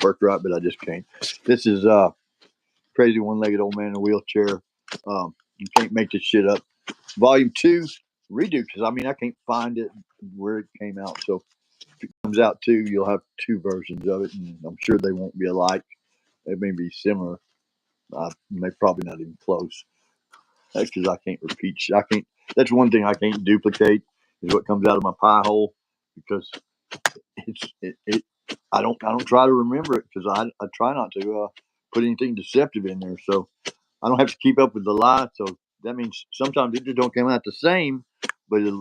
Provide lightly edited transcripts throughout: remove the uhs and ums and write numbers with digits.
work right, but I just can't. This is crazy one-legged old man in a wheelchair. You can't make this shit up. Volume 2 redo, because I mean I can't find it where it came out. So if it comes out 2, you'll have 2 versions of it, and I'm sure they won't be alike. They may be similar. They probably not even close. That's because I can't repeat. I can't. That's one thing I can't duplicate is what comes out of my pie hole, because I don't try to remember it, because I try not to put anything deceptive in there, so I don't have to keep up with the lie. So that means sometimes it just don't come out the same, but I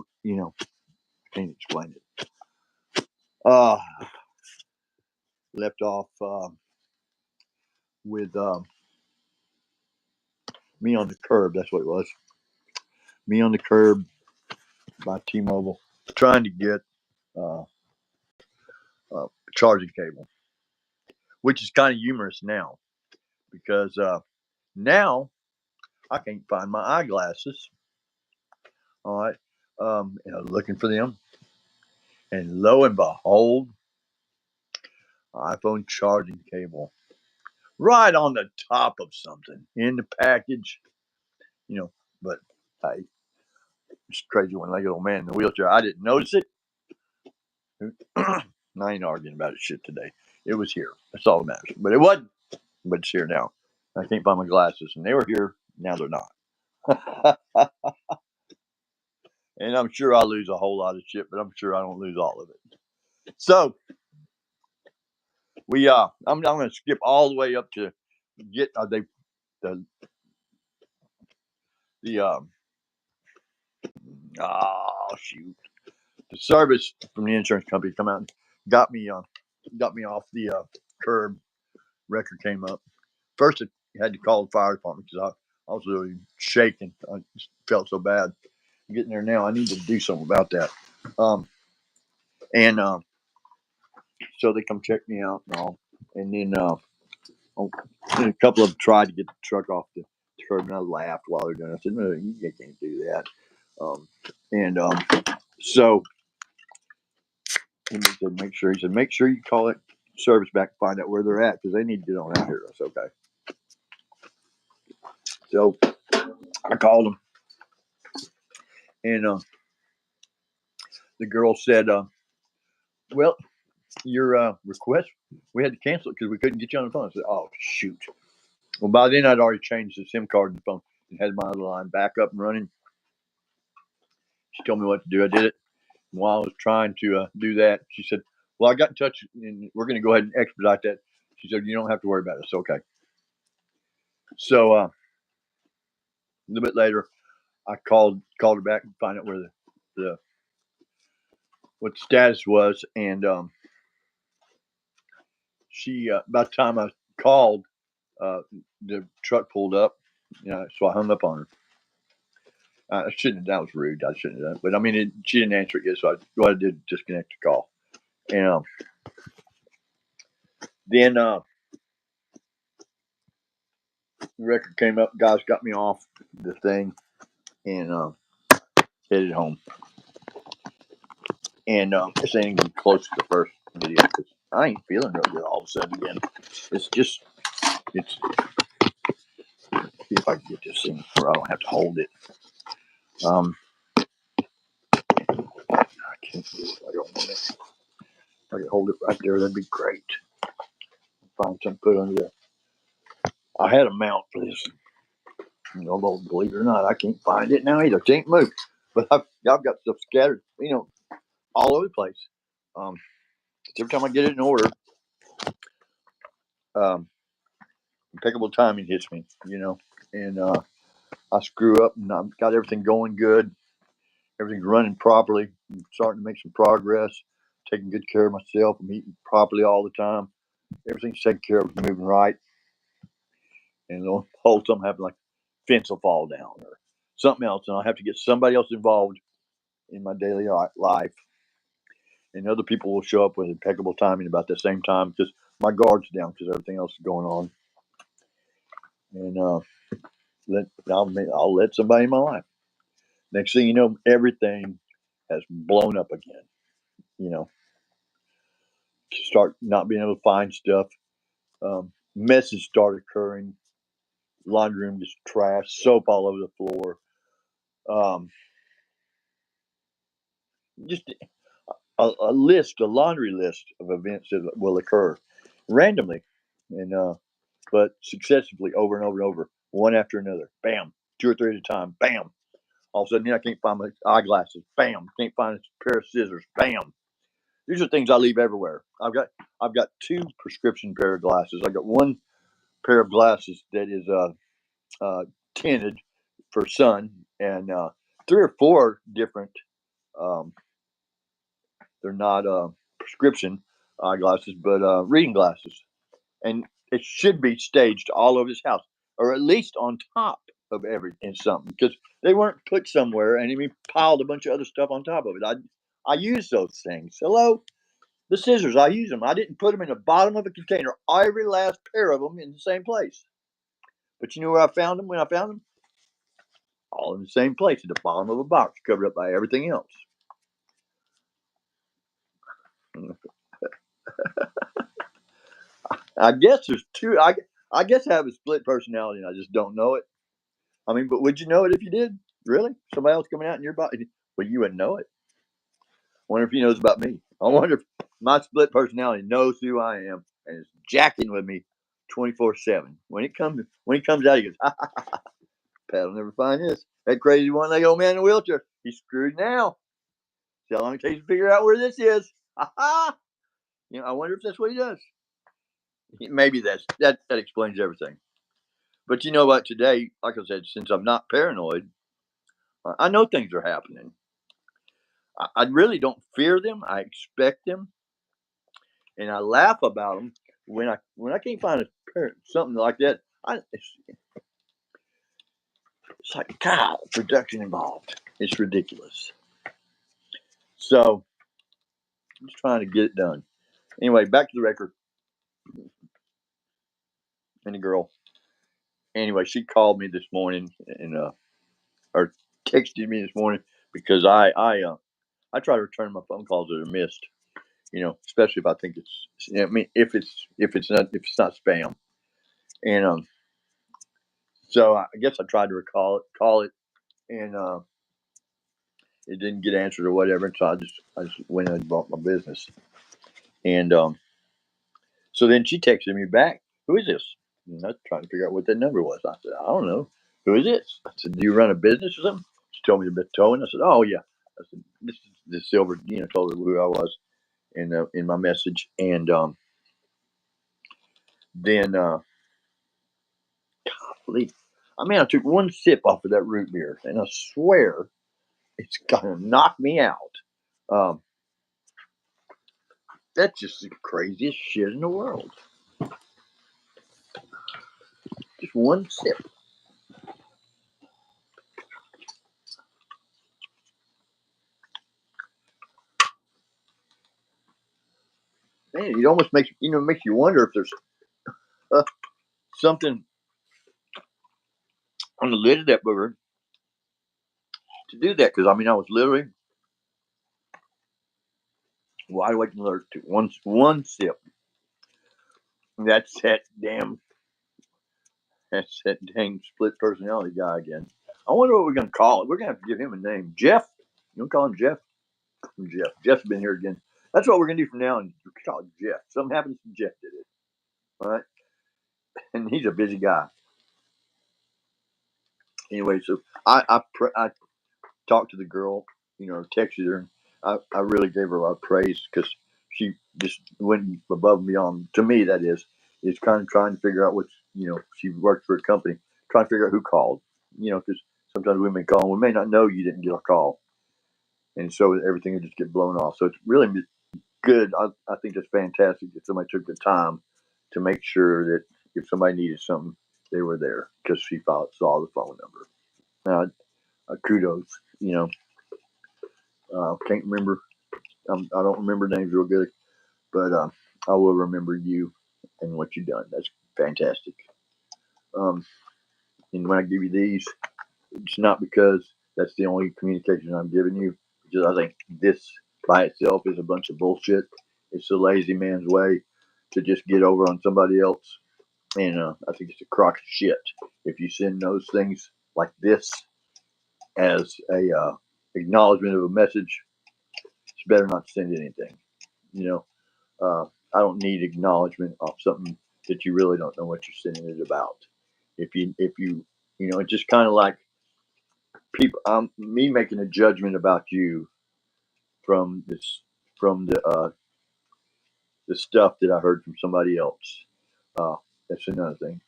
can't explain it. Left off with Me on the Curb. That's what it was. Me on the Curb by T-Mobile, trying to get a charging cable, which is kind of humorous now, because now I can't find my eyeglasses. All right, looking for them, and lo and behold, iPhone charging cable right on the top of something in the package. But hey, it's crazy when I get old man in the wheelchair. I didn't notice it. I ain't arguing about it shit today. It was here. That's all that matters. But it wasn't. But it's here now. I can't find my glasses, and they were here. Now they're not. And I'm sure I lose a whole lot of shit, but I'm sure I don't lose all of it. So I'm going to skip all the way up to get the shoot, the service from the insurance company come out and got me off the curb. Record came up. First, I had to call the fire department because I was really shaking. I just felt so bad. I'm getting there now. I need to do something about that. So they come check me out and all. And then a couple of them tried to get the truck off the curb, and I laughed while they're doing it. I said, no, you can't do that. So he said, make sure you call it service back and find out where they're at, because they need to get on out here. I said, okay. So I called them, and the girl said, well, your request, we had to cancel it because we couldn't get you on the phone. I said, oh, shoot. Well, by then I'd already changed the SIM card in the phone and had my other line back up and running. She told me what to do. I did it. And while I was trying to do that, she said, well, I got in touch, and we're going to go ahead and expedite that. She said, you don't have to worry about it. It's okay. So a little bit later, I called her back and find out where what the status was, and she by the time I called, the truck pulled up. So I hung up on her. I shouldn't. That was rude. I shouldn't have done it. But I mean, she didn't answer it yet, so I go ahead and did disconnect the call. And then the record came up. Guys got me off the thing and headed home. And this ain't even close to the first video, because I ain't feeling real good all of a sudden again. It's see if I can get this thing where I don't have to hold it. I can't do it. I don't want it. If I could hold it right there, that'd be great. Find something to put under there. I had a mount for this. Although, believe it or not, I can't find it now either. Can't move. But I've got stuff scattered, all over the place. Every time I get it in order, impeccable timing hits me, and I screw up, and I've got everything going good. Everything's running properly. I'm starting to make some progress, taking good care of myself. I'm eating properly all the time. Everything's taken care of, moving right. And the whole something happen, like fence will fall down or something else, and I'll have to get somebody else involved in my daily life. And other people will show up with impeccable timing about the same time, because my guard's down because everything else is going on. And I'll let somebody in my life. Next thing you know, everything has blown up again. Start not being able to find stuff. Messes start occurring. Laundry room just trash, soap all over the floor. Um, just a list, a laundry list of events that will occur randomly, and but successively over and over and over, one after another. Bam, 2 or 3 at a time. Bam. All of a sudden, I can't find my eyeglasses. Bam, can't find a pair of scissors. Bam. These are things I leave everywhere. I've got 2 prescription pair of glasses. I got one pair of glasses that is uh, tinted for sun, and 3 or 4 different. Um, they're not prescription eyeglasses, but reading glasses, and it should be staged all over this house, or at least on top of everything something, because they weren't put somewhere and we piled a bunch of other stuff on top of it. I use those things. Hello, the scissors. I use them. I didn't put them in the bottom of a container. Every last pair of them in the same place. But you know where I found them when I found them? All in the same place, at the bottom of a box, covered up by everything else. I guess there's 2. I guess I have a split personality, and I just don't know it. I mean, but would you know it if you did? Really? Somebody else coming out in your body? Well, you wouldn't know it. I wonder if he knows about me. I wonder if my split personality knows who I am and is jacking with me 24/7. When he comes out, he goes, ha, Pat'll never find this. That crazy one-legged old man in a wheelchair. He's screwed now. See how long it takes to figure out where this is. Ha ha! I wonder if that's what he does. Maybe that explains everything. But you know what? Today, like I said, since I'm not paranoid, I know things are happening. I really don't fear them. I expect them, and I laugh about them when I can't find something like that. It's like God, production involved. It's ridiculous. So I'm just trying to get it done. Anyway, back to the record and the girl. Anyway, she called me this morning and or texted me this morning because I try to return my phone calls that are missed. Especially if I think it's. I mean, if it's not spam, and so I guess I tried to call it, and it didn't get answered or whatever. And so I just went and bought my business, and so then she texted me back. Who is this? And I was trying to figure out what that number was. I said, I don't know. Who is this? I said, do you run a business or something? She told me about towing. I said, oh yeah. I said, this is the silver. Told her who I was in my message, and then golly, I took one sip off of that root beer, and I swear it's gonna knock me out. Um, that's just the craziest shit in the world. Just one sip. Man, it almost makes you wonder if there's uh, something on the lid of that booger to do that. Because I was literally wide awake and alert to one sip. That's that damn. That's that dang split personality guy again. I wonder what we're gonna call it. We're gonna have to give him a name. Jeff. You want to call him Jeff? Jeff. Jeff's been here again. That's what we're gonna do from now on. Call him Jeff. Something happens to Jeff did it. All right, and he's a busy guy. Anyway, so I talked to the girl, texted her. I really gave her a lot of praise because she just went above and beyond. To me, that is kind of trying to figure out what's, she worked for a company, trying to figure out who called, because sometimes we may call and we may not know you didn't get a call. And so everything will just get blown off. So it's really good. I think it's fantastic that somebody took the time to make sure that if somebody needed something, they were there because she saw the phone number. Kudos, can't remember. I don't remember names real good, but I will remember you and what you've done. That's fantastic. Um, and when I give you these, it's not because that's the only communication I'm giving you. Because I think this by itself is a bunch of bullshit. It's the lazy man's way. to just get over on somebody else. And I think it's a crock of shit if you send those things like this as a acknowledgement of a message. It's better not to send anything. I don't need acknowledgement of something that you really don't know what you're sending it about. If you, it's just kind of like people, me making a judgment about you from the stuff that I heard from somebody else. That's another thing.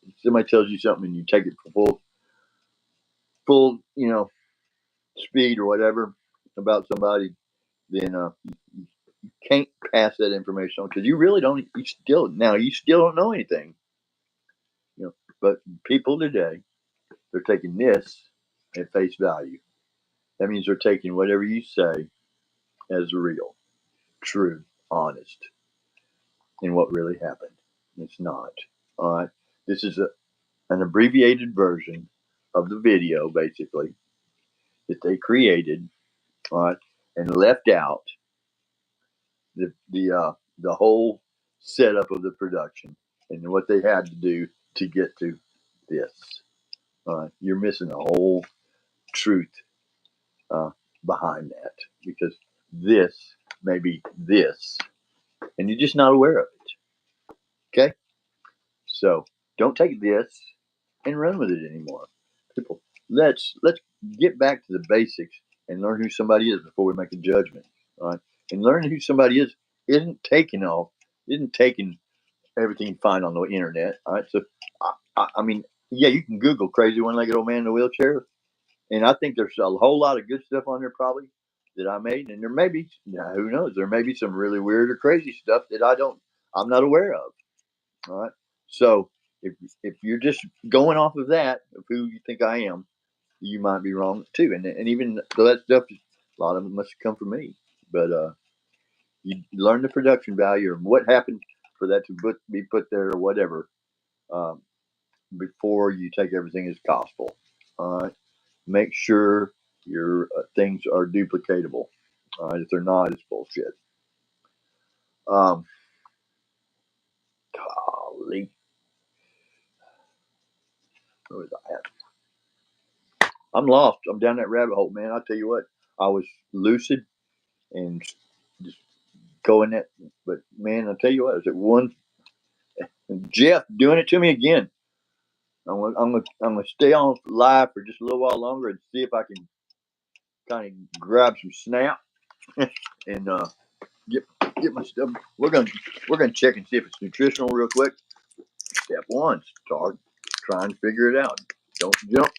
If somebody tells you something and you take it for full, speed or whatever about somebody, then you can't pass that information on because you really don't. You still don't know anything. But people today, they're taking this at face value. That means they're taking whatever you say as real, true, honest, and what really happened. It's not. All right. This is an abbreviated version of the video, basically, that they created, all right, and left out the whole setup of the production and what they had to do to get to this. You're missing the whole truth behind that because this may be this, and you're just not aware of it. Okay, so don't take this and run with it anymore. People, let's get back to the basics and learn who somebody is before we make a judgment. All right, and learning who somebody is isn't taking everything you find on the internet. All right, so I mean, yeah, you can Google crazy one-legged old man in a wheelchair, and I think there's a whole lot of good stuff on there probably that I made, and there may be, who knows, there may be some really weird or crazy stuff that I'm not aware of. All right, so if you're just going off of that of who you think I am, you might be wrong too, and even though that stuff, a lot of it must have come from me, but you learn the production value or what happened for that to be put there or whatever um, before you take everything as gospel. All right. Make sure your things are duplicatable. All right. If they're not, it's bullshit. Golly. Where was I at? I'm lost. I'm down that rabbit hole, man. I'll tell you what. I was lucid and just going that, but man, I'll tell you what. I was at one. Jeff doing it to me again. I'm gonna stay on live for just a little while longer and see if I can kind of grab some snap and get my stuff. We're gonna check and see if it's nutritional real quick. Step one: start trying to figure it out. Don't jump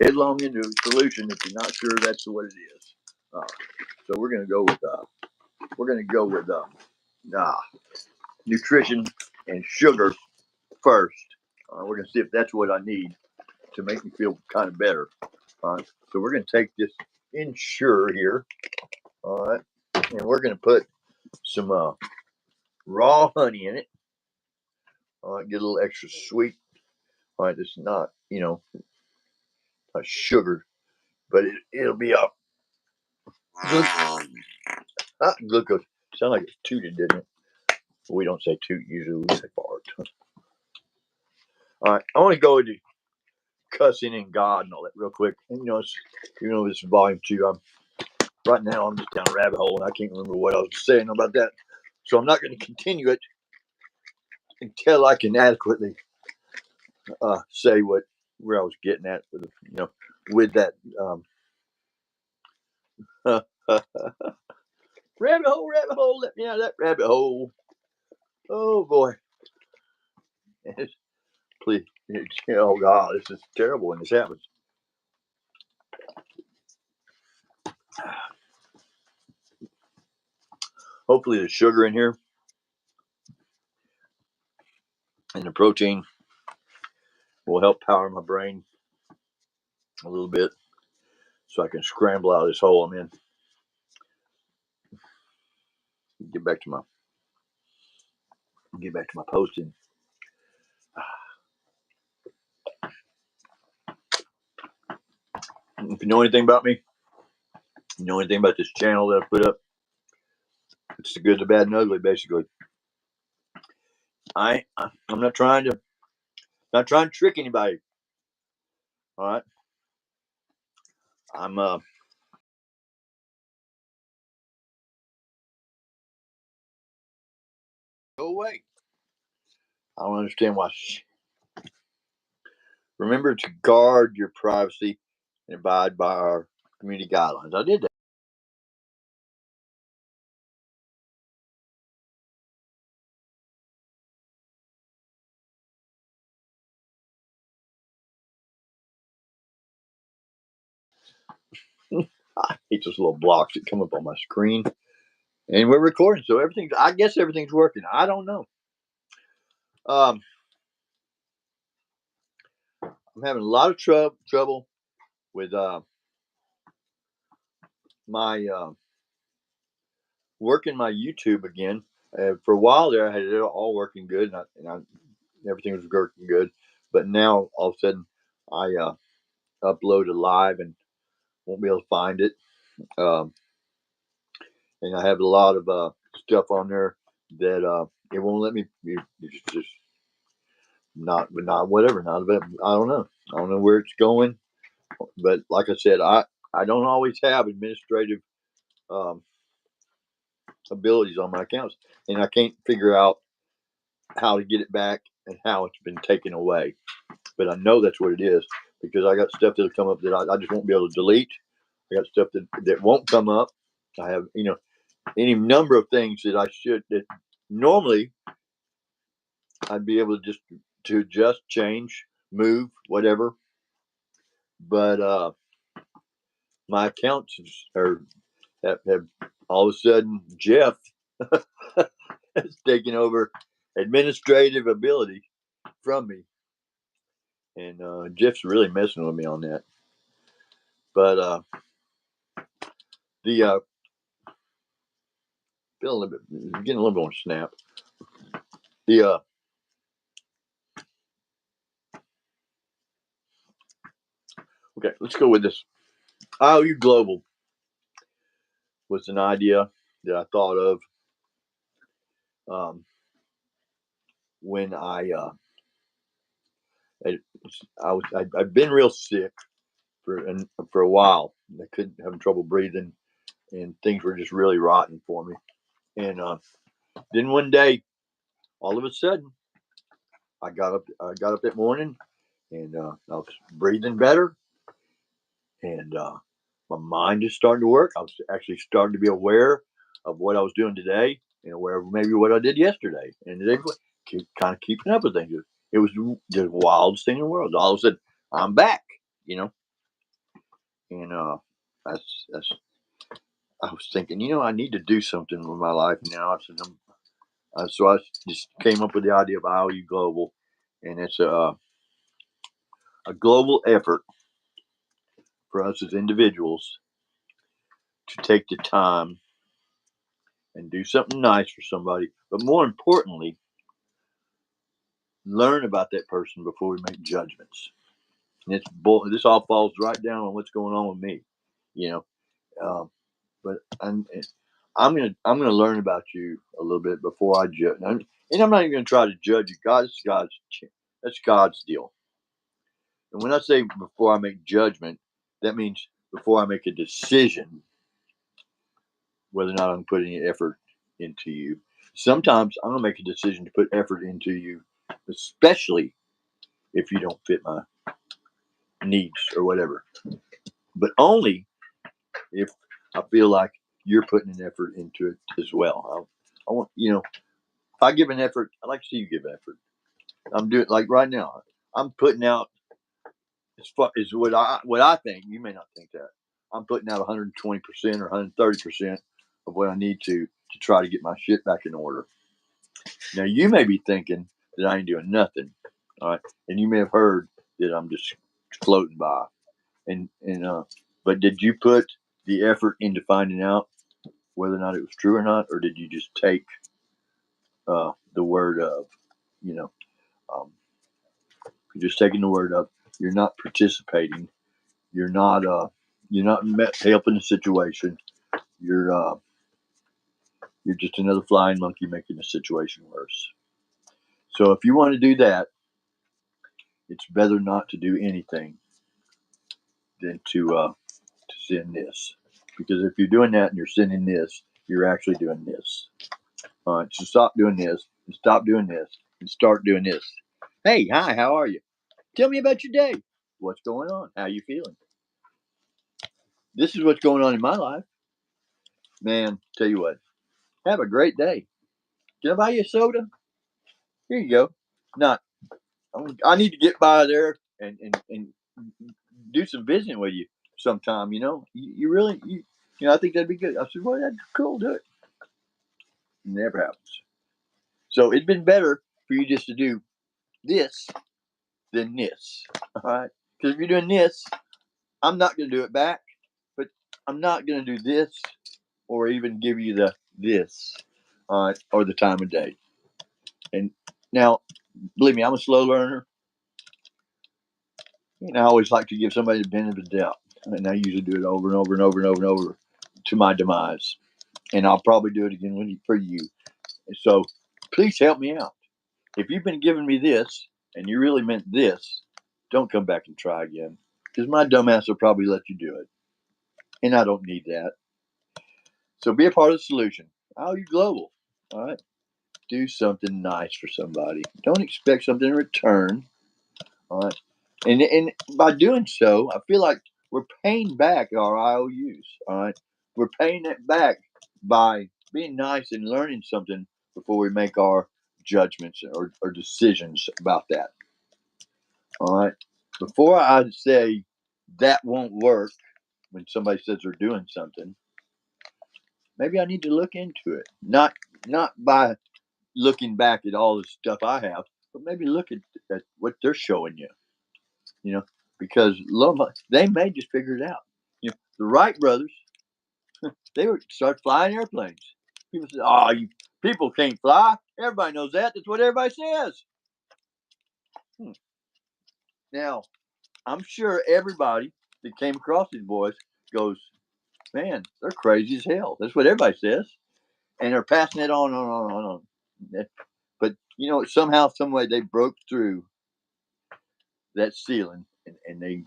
headlong into a solution if you're not sure that's what it is. So we're gonna go with nutrition and sugar first. We're gonna see if that's what I need to make me feel kind of better. So we're going to take this Ensure here, all right, and we're going to put some raw honey in it. All right, get a little extra sweet. All right, it's not, not sugar, but it'll be up. Glucose. Sound like it's tooted, didn't it? We don't say toot usually. We say fart. All right, I want to go into cussing and God and all that real quick. And this is volume 2. Right now I'm just down a rabbit hole and I can't remember what I was saying about that. So I'm not going to continue it until I can adequately say where I was getting at with that rabbit hole, let me out of that rabbit hole. Oh boy. Please, oh God, this is terrible when this happens. Hopefully the sugar in here and the protein will help power my brain a little bit so I can scramble out of this hole I'm in. Get back to my posting. If you know anything about me, you know anything about this channel that I put up, It's the good, the bad, and ugly, basically. I'm not trying to trick anybody. All right. I'm go away. I don't understand why. Remember to guard your privacy and abide by our community guidelines. I did that. I hate those little blocks that come up on my screen. And we're recording, so I guess everything's working. I don't know. Um, I'm having a lot of trouble with my working my YouTube again. For a while there, I had it all working good, everything was working good. But now, all of a sudden, I upload a live and won't be able to find it. Um, and I have a lot of stuff on there that it won't let me. It's just not whatever. Not about. I don't know. I don't know where it's going. But like I said, I don't always have administrative um, abilities on my accounts, and I can't figure out how to get it back and how it's been taken away. But I know that's what it is because I got stuff that'll come up that I just won't be able to delete. I got stuff that won't come up. I have any number of things that normally I'd be able to just change, move, whatever. But my accounts have all of a sudden Jeff has taken over administrative ability from me, and Jeff's really messing with me on that. But the feeling a little bit, getting a little bit more snap. The okay, let's go with this. IOU Global was an idea that I thought of when I'd been real sick for a while. I couldn't having trouble breathing, and things were just really rotten for me. And then one day, all of a sudden, I got up. I got up that morning, and I was breathing better, and my mind is starting to work. I was actually starting to be aware of what I was doing today, and aware of maybe what I did yesterday, and they kind of keeping up with things. It was the wildest thing in the world. All of a sudden, I'm back. And that's. I was thinking, I need to do something with my life now. I said, so I just came up with the idea of IOU Global, and it's a global effort for us as individuals to take the time and do something nice for somebody, but more importantly, learn about that person before we make judgments. And this all falls right down on what's going on with me, you know. Um, but I'm gonna learn about you a little bit before I judge, and I'm not even gonna try to judge you. That's God's deal. And when I say before I make judgment, that means before I make a decision whether or not I'm putting effort into you. Sometimes I'm gonna make a decision to put effort into you, especially if you don't fit my needs or whatever. But only if I feel like you're putting an effort into it as well. I want if I give an effort, I like to see you give effort. I'm doing like right now. I'm putting out as far as what I think. You may not think that I'm putting out 120% or 130% of what I need to try to get my shit back in order. Now you may be thinking that I ain't doing nothing, all right, and you may have heard that I'm just floating by, and but did you put the effort into finding out whether or not it was true or not, or did you just take the word of, you know, um, you're just taking the word of, you're not participating, you're not helping the situation, you're You're just another flying monkey making the situation worse. So if you want to do that, it's better not to do anything than to send this. Because if you're doing that and you're sending this, you're actually doing this. All right, so stop doing this and stop doing this and start doing this. Hey, hi, how are you? Tell me about your day. What's going on? How you feeling? This is what's going on in my life. Man, tell you what, have a great day. Can I buy you a soda? Here you go. Not, I need to get by there and do some visiting with you sometime, You really, I think that'd be good. I said, well, that's cool, do it. Never happens. So it'd been better for you just to do this than this. All right. Because if you're doing this, I'm not going to do it back, but I'm not going to do this or even give you the this, all right, or the time of day. And now, believe me, I'm a slow learner. And I always like to give somebody the benefit of the doubt. And I usually do it over and over and over and over and over to my demise. And I'll probably do it again for you. And so please help me out. If you've been giving me this and you really meant this, don't come back and try again. Because my dumbass will probably let you do it. And I don't need that. So be a part of the solution. How you global? All right. Do something nice for somebody. Don't expect something in return. All right. And by doing so, I feel like we're paying back our IOUs. All right. We're paying it back by being nice and learning something before we make our judgments or decisions about that. All right. Before I say that won't work when somebody says they're doing something, maybe I need to look into it. Not by looking back at all the stuff I have, but maybe look at what they're showing you. Because they may just figure it out. The Wright brothers, they would start flying airplanes. People say, "Oh, you people can't fly." Everybody knows that. That's what everybody says. Now, I'm sure everybody that came across these boys goes, "Man, they're crazy as hell." That's what everybody says, and they're passing it on. But somehow, some way, they broke through that ceiling, and they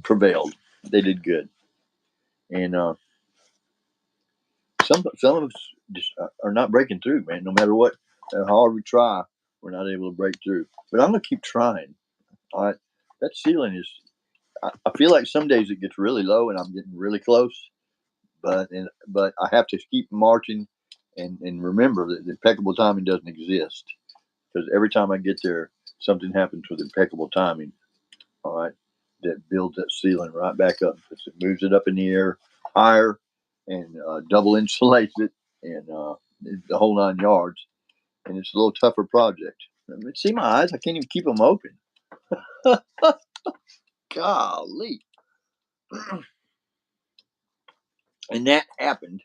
prevailed. They did good, and some of us just are not breaking through, man. No matter what, how hard we try, we're not able to break through. But I'm gonna keep trying. All right, that ceiling is. I feel like some days it gets really low, and I'm getting really close. But I have to keep marching, and remember that impeccable timing doesn't exist. Because every time I get there, something happens with impeccable timing. All right, that builds that ceiling right back up. It moves it up in the air higher and double insulates it and the whole 9 yards. And it's a little tougher project. I mean, see my eyes? I can't even keep them open. Golly. And that happened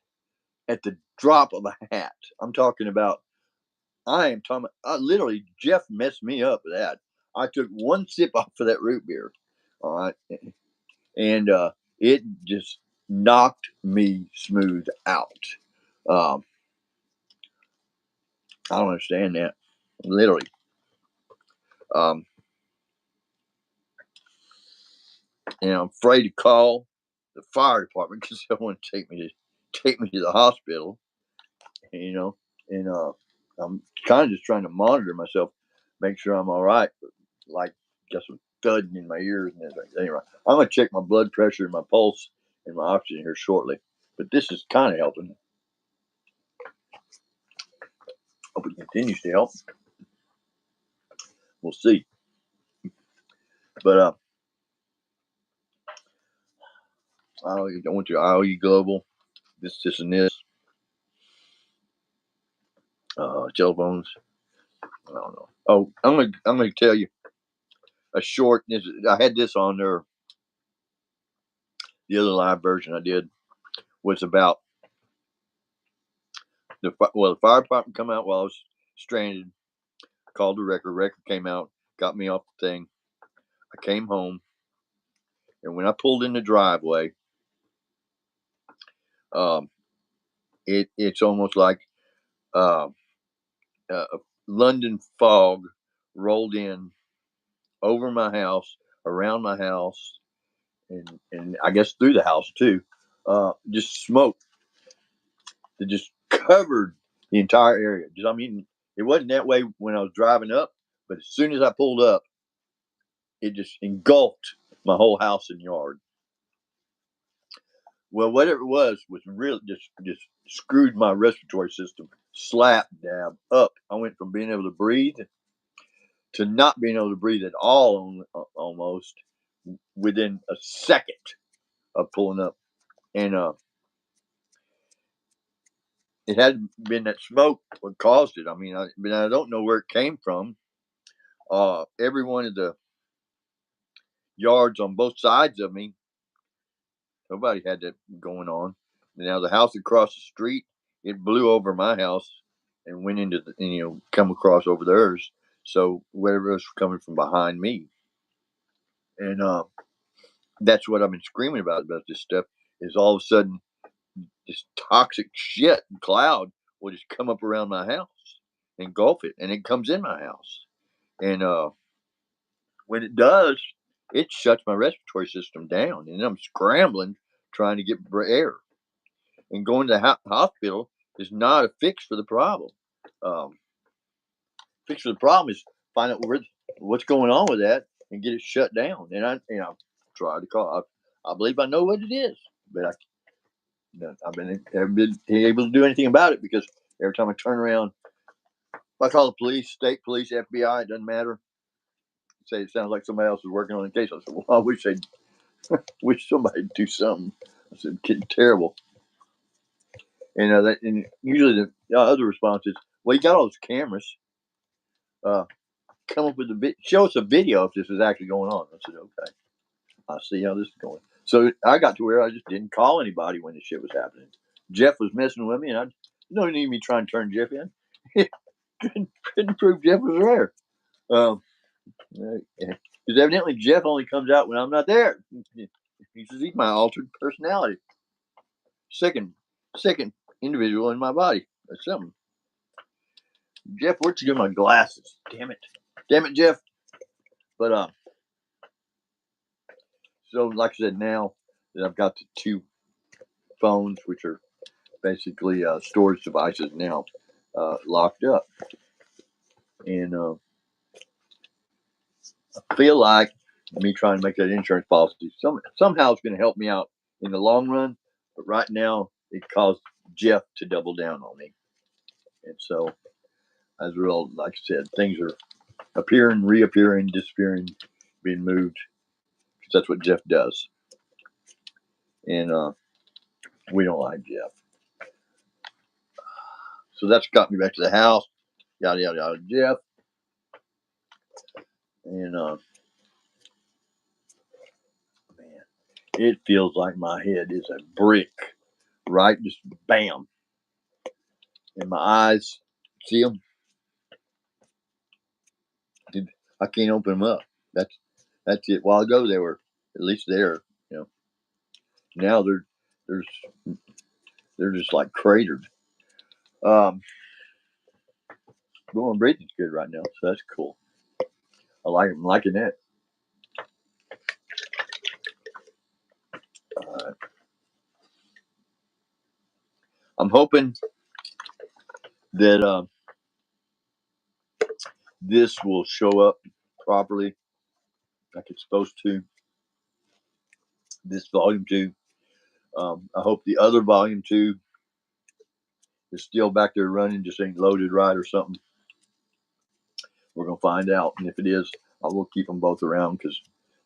at the drop of a hat. I'm talking about, literally, Jeff messed me up with that. I took one sip off of that root beer. All right. And it just knocked me smooth out. Um, I don't understand that. Literally. Um, and I'm afraid to call the fire department because they want to take me to the hospital. You know, and I'm kind of just trying to monitor myself, make sure I'm all right. But like, just some thudding in my ears and everything. Anyway, I'm gonna check my blood pressure and my pulse and my oxygen here shortly. But this is kind of helping. Hope it continues to help. We'll see. But I went to IOE Global. This, and this. Telephones. I don't know. Oh, I'm gonna tell you a short. I had this on there. The other live version I did was about the fire department come out while I was stranded. Called the wrecker. Wrecker came out, got me off the thing. I came home, and when I pulled in the driveway, um, it's almost like uh, a London fog rolled in over my house, around my house, and I guess through the house too. Just smoke that just covered the entire area. Just, I mean, it wasn't that way when I was driving up, but as soon as I pulled up, it just engulfed my whole house and yard. Well, whatever it was really just screwed my respiratory system slap dab up. I went from being able to breathe to not being able to breathe at all, almost within a second of pulling up. And it hadn't been that smoke what caused it. I mean, I don't know where it came from. Every one of the yards on both sides of me, nobody had that going on. Now the house across the street, it blew over my house and went into the, come across over theirs. So whatever was coming from behind me, and that's what I've been screaming about this stuff. Is all of a sudden this toxic shit and cloud will just come up around my house, engulf it, and it comes in my house. And when it does, it shuts my respiratory system down, and I'm scrambling trying to get air. And going to the hospital is not a fix for the problem. Fix for the problem is find out what's going on with that and get it shut down. And I tried to call. I believe I know what it is, but I've haven't been able to do anything about it because every time I turn around, if I call the police, state police, FBI, it doesn't matter. Say it sounds like somebody else is working on the case. I said, well, I wish somebody'd do something. I said, getting terrible. And usually the other response is, well, you got all those cameras. Come up with show us a video if this is actually going on. I said, okay, I see how this is going. So I got to where I just didn't call anybody when the shit was happening. Jeff was messing with me, and I don't need me trying to turn Jeff in. couldn't prove Jeff was there. Because evidently Jeff only comes out when I'm not there. He says he's my altered personality. Second individual in my body. Or something. Jeff, where'd you get my glasses? Damn it, Jeff. But so like I said, now that I've got the two phones, which are basically storage devices now, locked up, and I feel like me trying to make that insurance policy somehow it's going to help me out in the long run. But right now, it caused Jeff to double down on me, and so as a result, like I said, things are appearing, reappearing, disappearing, being moved. Because that's what Jeff does, and we don't like Jeff. So that's got me back to the house. Yada yada yada, Jeff, and man, it feels like my head is a brick, right? Just bam, and my eyes, see them? I can't open them up. That's it. A while ago they were at least there, you know. Now they're just like cratered. But my breathing's good right now, so that's cool. I'm liking that. I'm hoping that this will show up properly like it's supposed to. This volume 2. I hope the other volume 2 is still back there running, just ain't loaded right or something. We're going to find out. And if it is, I will keep them both around because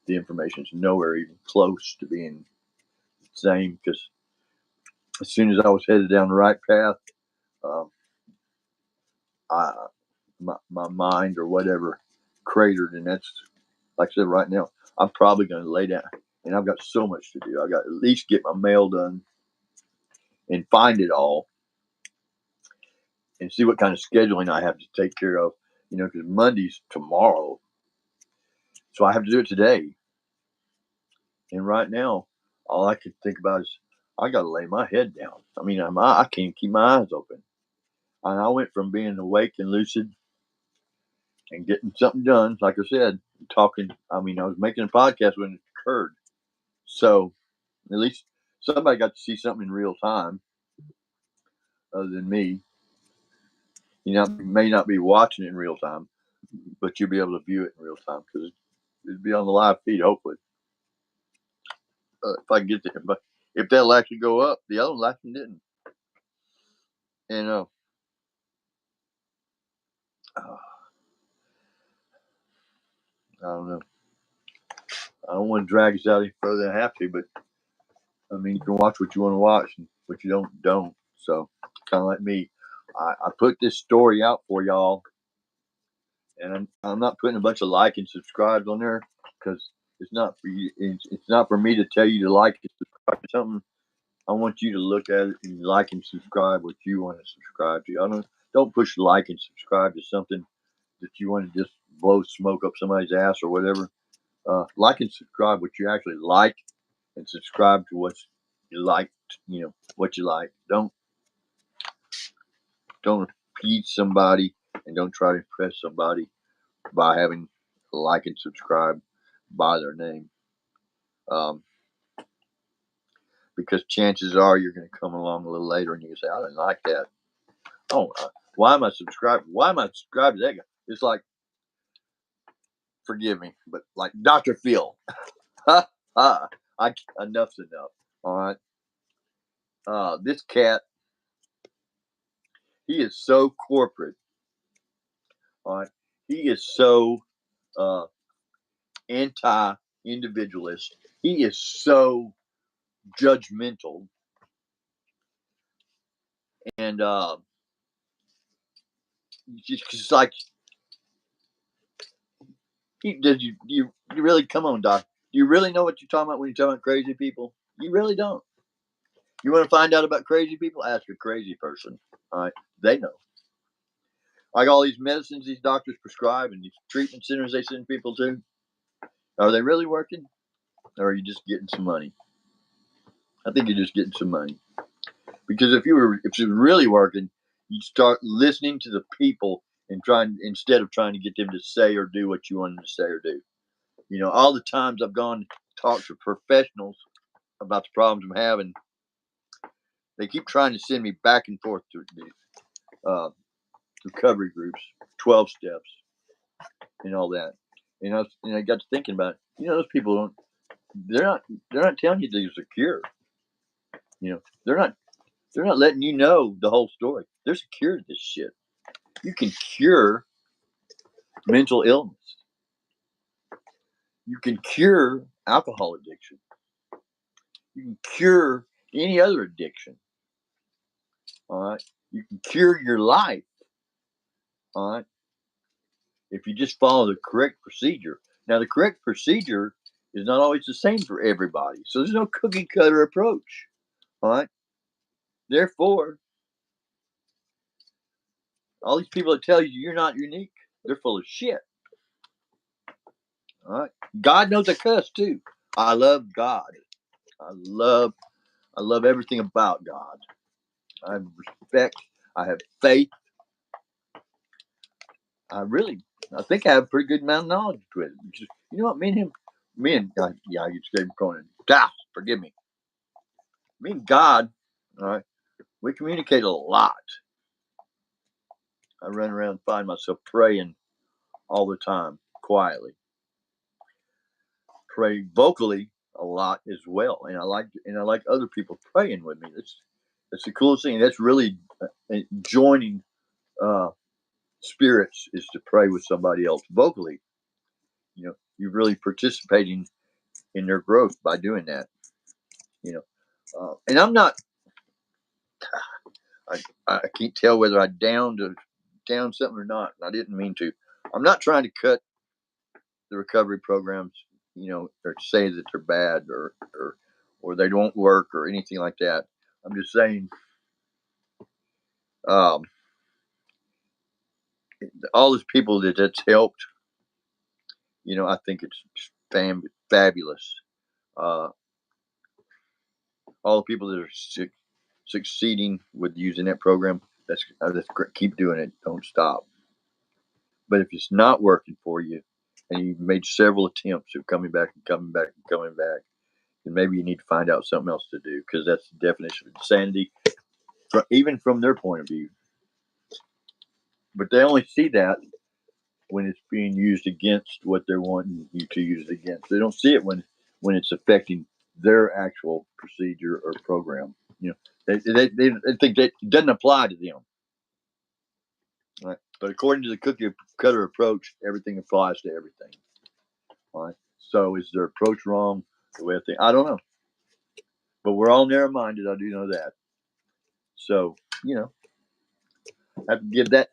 the information's nowhere even close to being the same. Because as soon as I was headed down the right path, my mind or whatever cratered. And that's, like I said, right now, I'm probably going to lay down. And I've got so much to do. I got to at least get my mail done and find it all and see what kind of scheduling I have to take care of, because Monday's tomorrow. So I have to do it today. And right now, all I can think about is I got to lay my head down. I mean, I can't keep my eyes open. And I went from being awake and lucid and getting something done, like I said, talking. I mean, I was making a podcast when it occurred. So at least somebody got to see something in real time other than me. You know, you may not be watching it in real time, but you'll be able to view it in real time because it'll be on the live feed, hopefully. If I can get there. But if that'll actually go up, the other one actually didn't. And I don't know. I don't want to drag us out any further than I have to, but I mean, you can watch what you want to watch, and what you don't. So, kind of like me, I put this story out for y'all, and I'm not putting a bunch of like and subscribes on there because it's not for you. It's not for me to tell you to like and subscribe to something. I want you to look at it and like and subscribe what you want to subscribe to. Don't push like and subscribe to something that you want to just blow smoke up somebody's ass or whatever. Like and subscribe what you actually like, and subscribe to what you like. You know what you like. Don't repeat somebody, and don't try to impress somebody by having like and subscribe by their name. Because chances are you're going to come along a little later and you can say, I didn't like that. Oh, why am I subscribed? Why am I subscribed to that guy? It's like, forgive me, but like Dr. Phil. Enough's enough. All right. This cat, he is so corporate. All right. He is so anti-individualist. He is so judgmental, and just like you really come on, Doc. Do you really know what you're talking about when you're talking about crazy people? You really don't. You want to find out about crazy people? Ask a crazy person. All right, they know. Like all these medicines these doctors prescribe and these treatment centers they send people to, are they really working, or are you just getting some money? I think you're just getting some money. Because if you were really working, you'd start listening to the people and instead of trying to get them to say or do what you want them to say or do. You know, all the times I've gone to talk to professionals about the problems I'm having, they keep trying to send me back and forth to recovery groups, 12 steps, and all that. And I got to thinking about it. You know, those people don't. They're not telling you there's a cure. You know, they're not letting you know the whole story. There's a cure to this shit. You can cure mental illness. You can cure alcohol addiction. You can cure any other addiction. All right. You can cure your life. All right. If you just follow the correct procedure. Now, the correct procedure is not always the same for everybody. So there's no cookie cutter approach. All right. Therefore, all these people that tell you you're not unique, they're full of shit. All right. God knows I cuss too. I love God. I love everything about God. I have respect. I have faith. I think I have a pretty good amount of knowledge with it. You know what? I just gave him Conan. Forgive me. Me and God, all right, we communicate a lot. I run around and find myself praying all the time, quietly. Pray vocally a lot as well, and I like other people praying with me. That's the coolest thing. That's really joining spirits is to pray with somebody else vocally. You know, you're really participating in their growth by doing that. You know, and I'm not. I can't tell whether I down something or not. I didn't mean to. I'm not trying to cut the recovery programs, you know, or say that they're bad or they don't work or anything like that. I'm just saying, um, all those people that's helped, you know, I think it's fabulous. Uh, all the people that are succeeding with using that program, that's great. Keep doing it. Don't stop. But if it's not working for you, and you've made several attempts of coming back and coming back and coming back, then maybe you need to find out something else to do, because that's the definition of insanity, even from their point of view. But they only see that when it's being used against what they're wanting you to use it against. They don't see it when it's affecting their actual procedure or program. They think that it doesn't apply to them. Right? But according to the cookie cutter approach, everything applies to everything. All right. So is their approach wrong? The way I think, I don't know. But we're all narrow-minded. I do know that. So I have to give that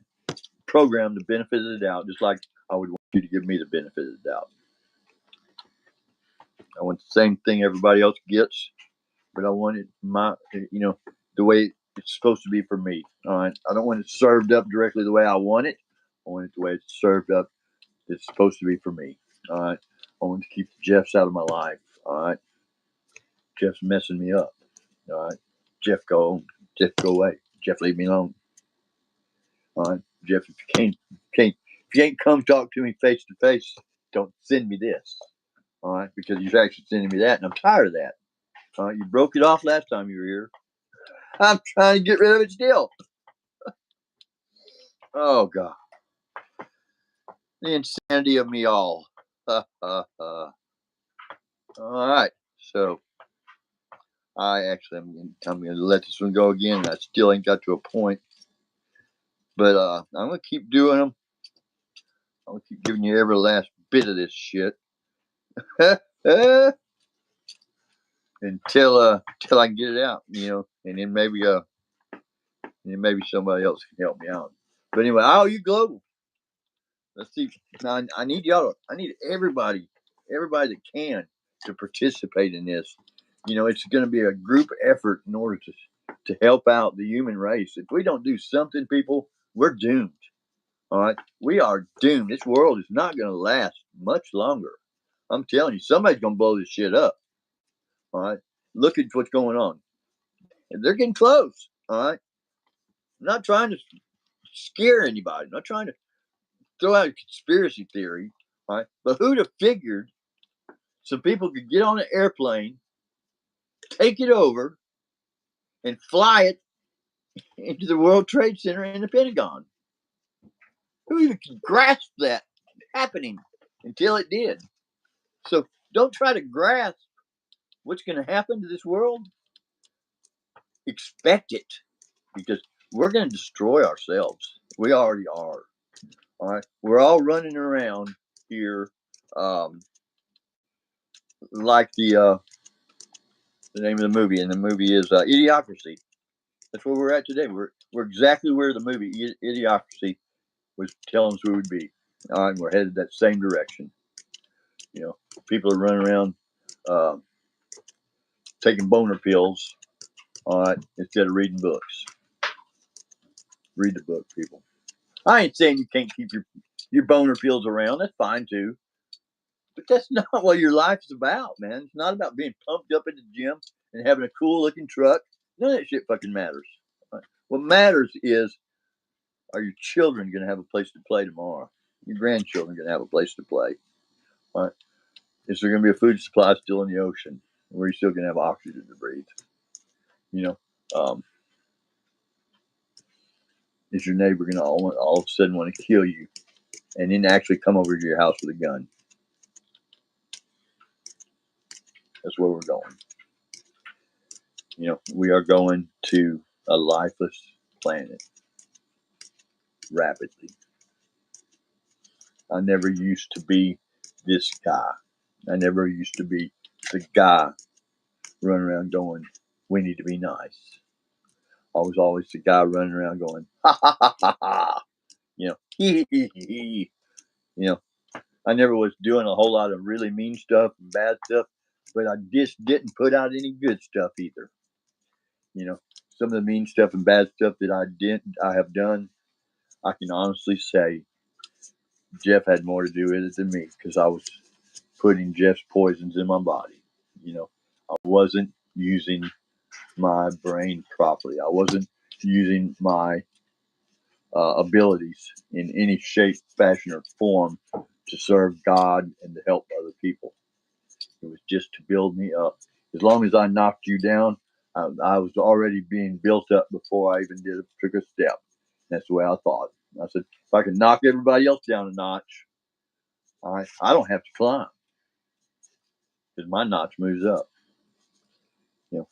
program the benefit of the doubt, just like I would want you to give me the benefit of the doubt. I want the same thing everybody else gets, but I want it the way it's supposed to be for me. All right. I don't want it served up directly the way I want it. I want it the way it's served up. It's supposed to be for me. All right. I want to keep Jeffs out of my life. All right. Jeff's messing me up. All right. Jeff, go home. Jeff, go away. Jeff, leave me alone. All right. Jeff, if you ain't come talk to me face to face, don't send me this. All right. Because you're actually sending me that, and I'm tired of that. All right. You broke it off last time you were here. I'm trying to get rid of it still. Oh, God. The insanity of me all. All right. So I'm going to let this one go again. And I still ain't got to a point. But I'm going to keep doing them. I'm going to keep giving you every last bit of this shit. Until I can get it out, and then maybe somebody else can help me out. But anyway, you global. Let's see. Now, I need everybody that can to participate in this. It's going to be a group effort in order to help out the human race. If we don't do something, people, we're doomed. All right, we are doomed. This world is not going to last much longer. I'm telling you, somebody's going to blow this shit up. All right, look at what's going on. They're getting close. All right, I'm not trying to scare anybody. I'm not trying to throw out a conspiracy theory. All right, but who'd have figured some people could get on an airplane, take it over, and fly it into the World Trade Center and the Pentagon? Who even could grasp that happening until it did? So don't try to grasp what's going to happen to this world. Expect it, because we're going to destroy ourselves. We already are. All right, we're all running around here, like the name of the movie, and the movie is Idiocracy. That's where we're at today. We're exactly where the movie Idiocracy was telling us we would be. All right, we're headed that same direction. People are running around taking boner pills, all right, instead of reading books. Read the book, people. I ain't saying you can't keep your boner pills around. That's fine too. But that's not what your life is about, man. It's not about being pumped up at the gym and having a cool looking truck. None of that shit fucking matters. Right? What matters is, are your children going to have a place to play tomorrow? Your grandchildren going to have a place to play? Right? Is there going to be a food supply still in the ocean where you're still going to have oxygen to breathe? Is your neighbor going to all of a sudden want to kill you and then actually come over to your house with a gun? That's where we're going. We are going to a lifeless planet rapidly. I never used to be this guy. I never used to be the guy running around going, we need to be nice. I was always the guy running around going, ha ha ha ha ha. Hee hee hee hee. I never was doing a whole lot of really mean stuff and bad stuff, but I just didn't put out any good stuff either. Some of the mean stuff and bad stuff that I have done, I can honestly say Jeff had more to do with it than me, because I was putting Jeff's poisons in my body. I wasn't using my brain properly. I wasn't using my abilities in any shape, fashion, or form to serve God and to help other people. It was just to build me up. As long as I knocked you down, I was already being built up before I even took a step. That's the way I thought. I said, if I can knock everybody else down a notch, I don't have to climb because my notch moves up. You know,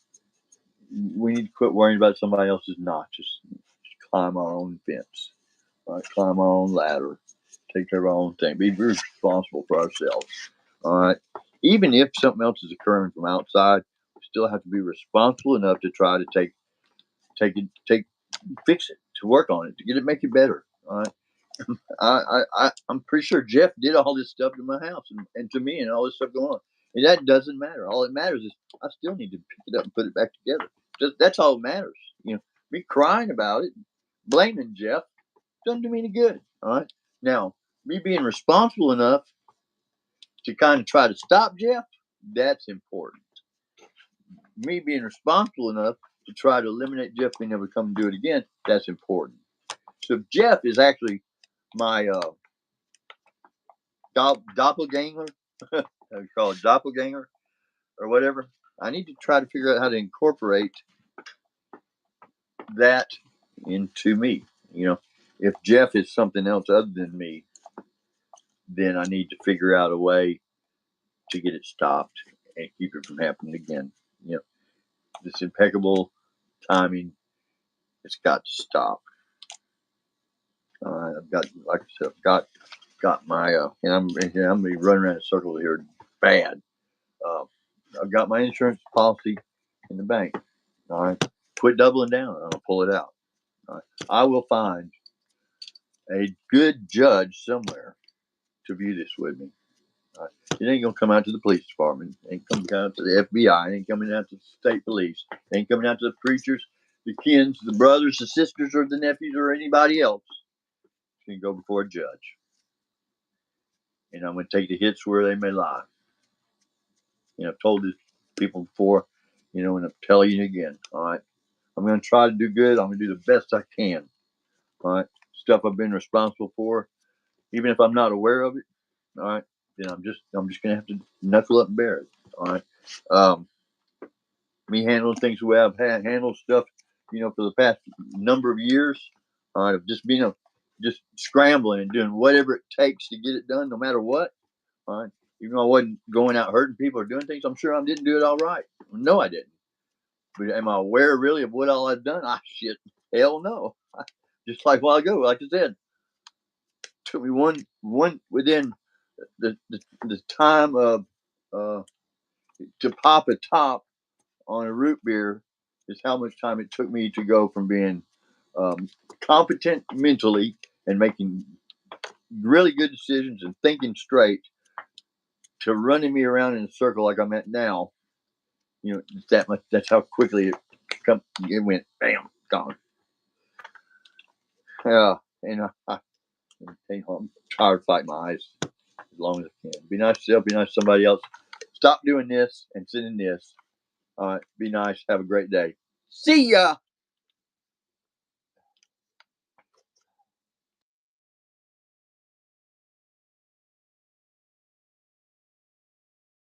we need to quit worrying about somebody else's notches. Just climb our own fence. Right? Climb our own ladder. Take care of our own thing. Be responsible for ourselves. All right. Even if something else is occurring from outside, we still have to be responsible enough to try to fix it, to work on it, to get it, make it better. All right. I'm pretty sure Jeff did all this stuff to my house and to me and all this stuff going on. And that doesn't matter. All that matters is I still need to pick it up and put it back together. That's all that matters. Me crying about it, blaming Jeff, doesn't do me any good. All right. Now, me being responsible enough to kind of try to stop Jeff, that's important. Me being responsible enough to try to eliminate Jeff being able to come and do it again, that's important. So if Jeff is actually my doppelganger, you call it doppelganger or whatever, I need to try to figure out how to incorporate that into me. If Jeff is something else other than me, then I need to figure out a way to get it stopped and keep it from happening again. This impeccable timing, it's got to stop. I've got, like I said, I've got my, and I'm gonna be running around in circles here, bad. I've got my insurance policy in the bank. All right, quit doubling down. I'm gonna pull it out. All right. I will find a good judge somewhere to view this with me. All right. It ain't gonna come out to the police department. It ain't coming out to the FBI. It ain't coming out to the state police. It ain't coming out to the preachers, the kins, the brothers, the sisters, or the nephews, or anybody else. It's gonna go before a judge, and I'm gonna take the hits where they may lie. I've told these people before, and I'm telling you again. All right, I'm gonna try to do good. I'm gonna do the best I can. All right, stuff I've been responsible for, even if I'm not aware of it. All right, then I'm just gonna have to knuckle up and bear it. All right, me handling things the way I've handled stuff, for the past number of years. All right, of just being just scrambling and doing whatever it takes to get it done, no matter what. All right, even though I wasn't going out hurting people or doing things, I'm sure I didn't do it all right. No, I didn't. But am I aware really of what all I've done? Shit, hell no. Just like a while ago, like I said, took me one within the time of to pop a top on a root beer is how much time it took me to go from being competent mentally and making really good decisions and thinking straight to running me around in a circle like I'm at now. That much. That's how quickly it went. Bam, gone. Yeah, and I'm tired of fighting my eyes as long as I can. Be nice to yourself. Be nice to somebody else. Stop doing this and sending this. All right. Be nice. Have a great day. See ya.